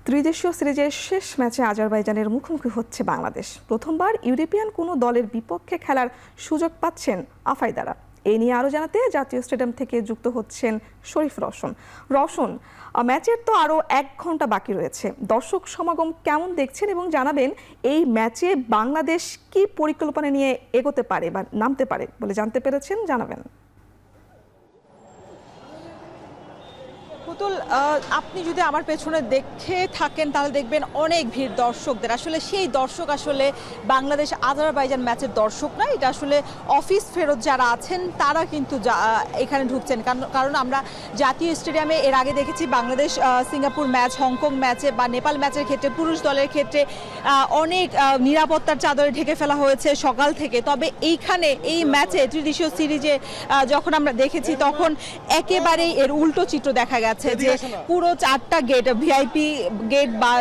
ত্রিদেশীয় সিরিজের শেষ ম্যাচে আজারবাইজানের মুখোমুখি হচ্ছে বাংলাদেশ। প্রথমবার ইউরোপিয়ান কোনো দলের বিপক্ষে খেলার সুযোগ পাচ্ছেন আফাইদারা। এই নিয়ে আরও জানাতে জাতীয় স্টেডিয়াম থেকে যুক্ত হচ্ছেন শরীফ রওশন। ম্যাচের তো আরও 1 ঘন্টা বাকি রয়েছে, দর্শক সমাগম কেমন দেখছেন এবং জানাবেন এই ম্যাচে বাংলাদেশ কি পরিকল্পনা নিয়ে এগোতে পারে বা নামতে পারে বলে জানতে পেরেছেন, জানাবেন। পুতুল, আপনি যদি আমার পেছনে দেখে থাকেন তাহলে দেখবেন অনেক ভিড় দর্শকদের। আসলে সেই দর্শক আসলে বাংলাদেশ আজারবাইজান ম্যাচের দর্শক না, এটা আসলে অফিস ফেরত যারা আছেন তারা কিন্তু এখানে ঢুকছেন। কারণ আমরা জাতীয় স্টেডিয়ামে এর আগে দেখেছি বাংলাদেশ সিঙ্গাপুর ম্যাচ, হংকং ম্যাচে বা নেপাল ম্যাচের ক্ষেত্রে পুরুষ দলের ক্ষেত্রে অনেক নিরাপত্তার চাদরে ঢেকে ফেলা হয়েছে সকাল থেকে। তবে এইখানে এই ম্যাচে ত্রিদেশীয় সিরিজে যখন আমরা দেখেছি তখন একেবারেই এর উল্টো চিত্র দেখা গেছে যে পুরো 4টা গেট, ভিআইপি গেট বা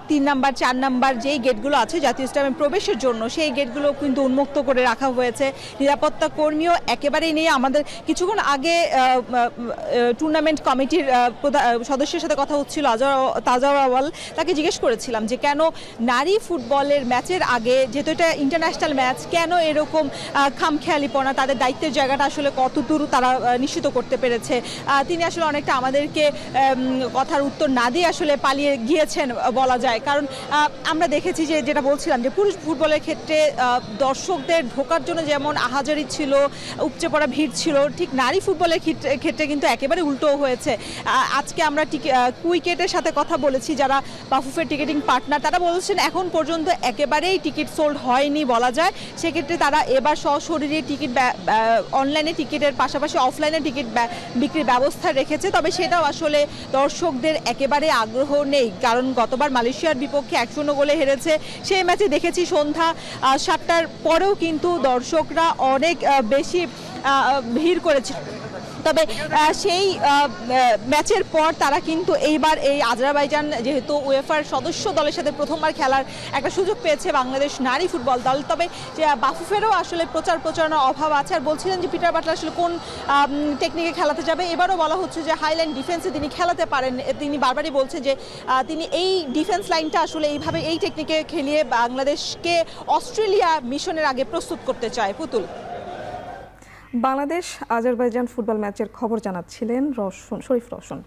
3 নাম্বার 4 নাম্বার যেই গেটগুলো আছে জাতীয় স্টেডিয়ামে প্রবেশের জন্য, সেই গেটগুলো কিন্তু উন্মুক্ত করে রাখা হয়েছে। নিরাপত্তা কর্মীও একেবারেই নেই। আমাদের কিছুক্ষণ আগে টুর্নামেন্ট কমিটির সদস্যের সাথে কথা হচ্ছিল, তাজাওয়াল, তাকে জিজ্ঞেস করেছিলাম যে কেন নারী ফুটবলের ম্যাচের আগে, যেহেতু এটা ইন্টারন্যাশনাল ম্যাচ, কেন এরকম খামখেয়ালিপনা, তাদের দায়িত্বের জায়গাটা আসলে কতদূর তারা নিশ্চিত করতে পেরেছে। তিনি আসলে অনেকটা আমাদেরকে কথার উত্তর না দিয়ে আসলে পালিয়ে গিয়েছেন বলা যায়। কারণ আমরা দেখেছি যে যেটা বলছিলাম যে পুরুষ ফুটবলের ক্ষেত্রে দর্শকদের ঢোকার জন্য যেমন আহাজারি ছিল, উপচে পড়া ভিড় ছিল, ঠিক নারী ফুটবলের ক্ষেত্রে কিন্তু একেবারে উল্টো হয়েছে। আজকে আমরা কুইকেটের সাথে কথা বলেছি, যারা বাফুফের টিকেটিং পার্টনার, তারা বলছেন এখন পর্যন্ত একেবারেই টিকিট সোল্ড হয়নি বলা যায়। সেক্ষেত্রে তারা এবার সশরীরে টিকিট, অনলাইনে টিকিটের পাশাপাশি অফলাইনে টিকিট বিক্রির ব্যবস্থা রেখেছে। তবে সেটাও আসলে দর্শকদের একেবারে আগ্রহ নেই, কারণ গতবার মালয়েশিয়ার বিপক্ষে 1-0 গোলে হেরেছে। সেই ম্যাচে দেখেছি সন্ধ্যা 7টার পরেও কিন্তু দর্শকরা অনেক বেশি ভিড় করেছে। তবে সেই ম্যাচের পর তারা কিন্তু এইবার এই আজারবাইজান যেহেতু উয়েফার সদস্য দলের সাথে প্রথমবার খেলার একটা সুযোগ পেয়েছে বাংলাদেশ নারী ফুটবল দল। তবে বাফুফেরও আসলে প্রচারণার অভাব আছে। আর বলছিলেন যে পিটার বাটলার আসলে কোন টেকনিকে খেলাতে যাবে। এবারও বলা হচ্ছে যে হাইলাইন ডিফেন্সে তিনি খেলাতে পারেন। তিনি বারবারই বলছে যে তিনি এই ডিফেন্স লাইনটা আসলে এইভাবে এই টেকনিকে খেলিয়ে বাংলাদেশকে অস্ট্রেলিয়া মিশনের আগে প্রস্তুত করতে চায়। পুতুল, বাংলাদেশ আজারবাইজান ফুটবল ম্যাচের খবর জানাচ্ছিলেন শরীফ রওশন।